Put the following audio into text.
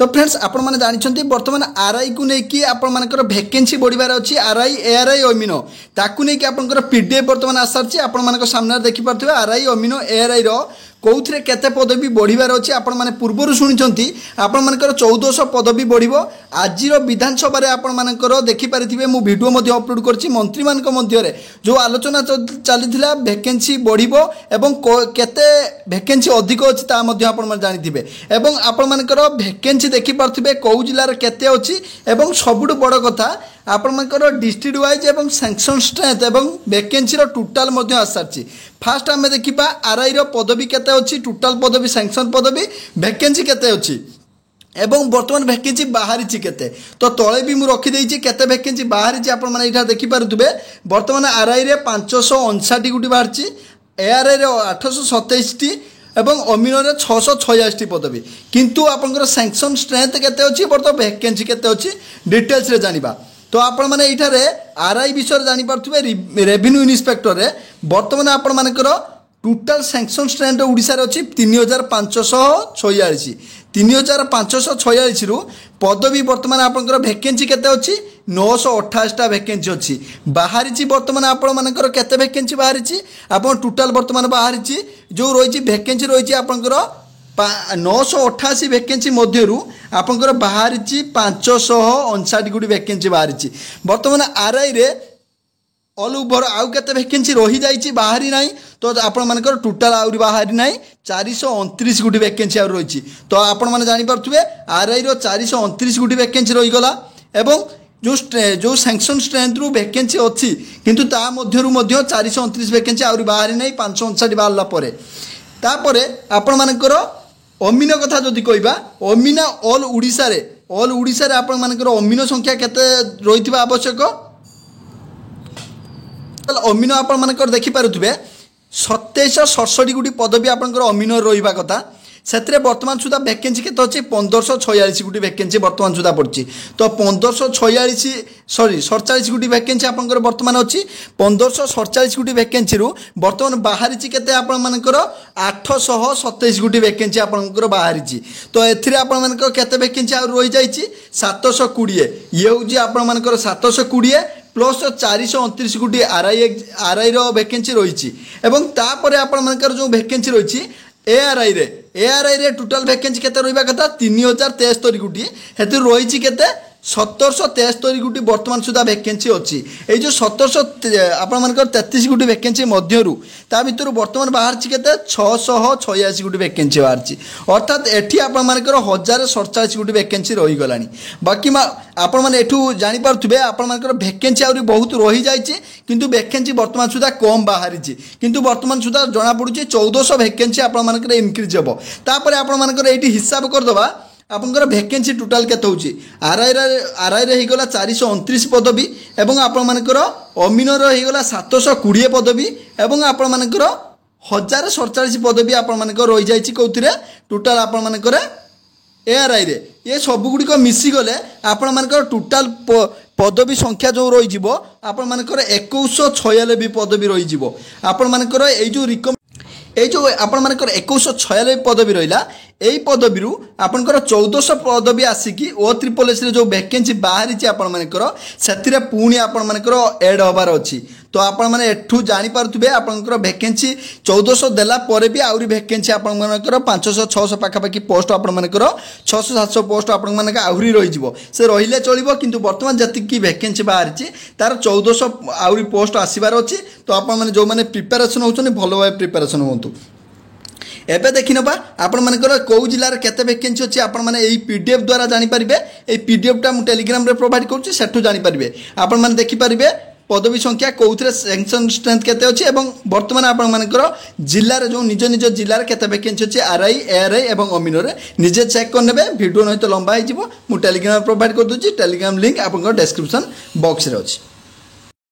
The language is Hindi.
तो फ्रेंड्स आपण मैंने जानते बर्तमान आरआई को लेकिन आपर भैकेंसी बढ़ार अच्छी आरआई एआरआई अमीनो ताकू नहीं आपंकर पीडीएफ बर्तमान आसार आपण सामने देखिपे आरआई अमीनो एआरआई कौन केते पदवी बढ़ार अच्छी आपण मैंने पूर्वर शुणी आपण मानकर 1400 पदवी बढ़ आज विधानसभा आपण देखिपारे मु वीडियो अपलोड कर मंत्री मान मध्य जो आलोचना चली भैकेंसी बढ़ एवं केते भैकेंसी अधिक अच्छी जानी एवं आपण मानकर भैकेंसी देखिपे कौ जिलार केते अच्छी एवं सबुठ बड़ कथा आपंकर डिस्ट्रिक्ट वाइज एवं सैंक्शन स्ट्रेंथ एवं वैकेंसी टोटाल आसार फास्ट आम देखा आरआई पदवी केते अच्छी टोटाल पदवी सैंक्शन पदवी वैकेंसी केते अच्छी एवं बर्तमान वैकेंसी बाहरी केते तो तले भी मुझे रखीदे केते वैकेंसी बाहरी आपड़ा देखिपे बर्तमान आरआई रे 559 गोटी बाहरी एआरआई रे 827 एवं अमीनो रे 686 पदवी किंतु आपंकर सैंक्शन स्ट्रेंथ केते अच्छी बर्तमान वैकेंसी केते अच्छी डिटेल्स रे जानिबा तो आपण मैंने ये आरआई विषय जानीपे रेवेन्यू इन्स्पेक्टर रे बर्तमान आपण मानकर टोटाल सैंक्शन स्ट्रेंथ ओडिशा रे अच्छी 3546 3546 रु पदवी बर्तमान आपंकर वैकेंसी केते अच्छी 928टा वैकेंसी अच्छी बाहरी बर्तमान आपण मानकर केते वैकेंसी बाहरी आप टोटाल बर्तमान बाहरी जो रही वैकेंसी रही आपंकर 988 वैकेंसी मध्यरु आपंकर बाहरी 559 गोटी वैकेंसी बाहरी बर्तमान आरआई रे ऑल ओवर आउ केते वैकेंसी रही जाइए बाहरी ना तो आपण मानकर टोटाल आउरी बाहरी ना 429 गोटी वैकेंसी आ रही तो आपण माने जानि परथुबे आरआई रो 429 गोटी वैकेंसी रही गला एवं जो सैंक्शन स्ट्रेंथ रु वैकेंसी अच्छी किंतु ता मध्यरु मध्य 429 वैकेंसी आउरी बाहरी ना 559 बाहरला परे तापरे आपण मानकर अमीनो कथा जदि कहबा अमीना ऑल ओडिशा रे आपण मानकर अमीनो संख्या केते रही आवश्यक अमीनो आपण मानकर देखि पारुथबे 2767 गोटी पदवी आपनकर अमीनो रहिबा कथा से बर्तमान सुधा वैकेंसी के अच्छे 1546 गोटी वैकेंसी बर्तमान सुधा पड़ी तो 1546 सॉरी 47 गोटी वैकेंसी आपंकर बर्तमान अच्छी 1547 गोटी वैकेंसी रु बर्तमान बाहरी केते आपंकर 827 गोटी वैकेंसी आपंकर बाहरी तो एथिरे आपंकर केते वैकेंसी आ रही जाइए 720 ये हूँ आपंकर 720 प्लस 429 गोटी आरआई वैकेंसी रही तापर आपंकर जो वैकेंसी रही एआरआई रे टोटाल वैकेंसी केते रहिबा कथा 3073 गोटी हेतु रही केते 1773 गोटी बर्तमान सुधा वैकेंसी अच्छी ये जो 1733 गोटी वैकेंसी मध्यरु ता भितर बर्तमान बाहर केते 686 गोटी वैकेंसी बाहर अर्थात एठी आपण मानकर 1047 गोटी वैकेंसी रही गलानी बाकी आपण माने एठू जानि पारथुबे आपण मानकर वैकेंसी आउरी बहुत रही जाइछि किंतु वैकेंसी बर्तमान सुधा कम बाहरी किंतु बर्तमान सुधा जना पड़ुछि 1400 वैकेंसी आपण मानकर इंक्रीज हेबो तापर आपण मानकर एठी हिसाब कर दबा आपंकर वैकेंसी टोटाल केते होची आरआई रे हिगला 429 पदवी एवं आपण मानकर अमीनो रो हिगला 720 पदवी एवं आपण मानकर 1047 पदवी आपण मानकर रही जाइछि कोथिरे टोटाल आपण मानकर एआरआई रे ये सब गुडी मिसी गले आपण मानकर टोटाल पदवी संख्या जो रही जीवो आपण मानकर 2196 पदवी रही जीवो आपण मानकर ए जो ये जो आपर 2196 पदवी रहा यही पदवी आपंकर 1400 पदवी आसिकी O SSS जो वैकेंसी बाहरी आपंकर से पुणी आपंकर एड हबार अच्छी तो आपण मैंने एठू जानीपे आपंकर वैकेंसी 1400 देला पर भी आउरी वैकेंसी आपंकर 500-600 पाखापाखि पोस्ट आपंकर 600-700 पोस्ट आपण आहुरी रही से रहिले चलो किंतु बर्तमान जी वैकेंसी बाहरी तार 1400 आउरी पोस्ट आसबार अच्छी तो आपने जो मैंने प्रिपेरेसन होती भल भाव प्रिपेरेसन हूँ एबे देखि नबा आपण मानकर कौ जिलार केते वैकेंसी अछि आपण माने एई पीडीएफ द्वारा जानि परिबे एई पीडीएफ टा मु टेलीग्राम रे प्रोवाइड करछि सेठु जानि परिबे आपण माने देखि परिबे पदवी संख्या कौथिरे सैंक्शन स्ट्रेंथ केते अछि एवं वर्तमान आपण मानकर जिल्ला रे जो निज निज जिल्ला रे केते वैकेंसी अछि आरआई एआरआई एवं अमीनो रे निजे चेक कर नेबे वीडियो नै तो लंबा हो जिवो मु टेलीग्राम प्रोवाइड कर दोछि टेलीग्राम लिंक आपण डिस्क्रिप्शन बॉक्स रे अछि।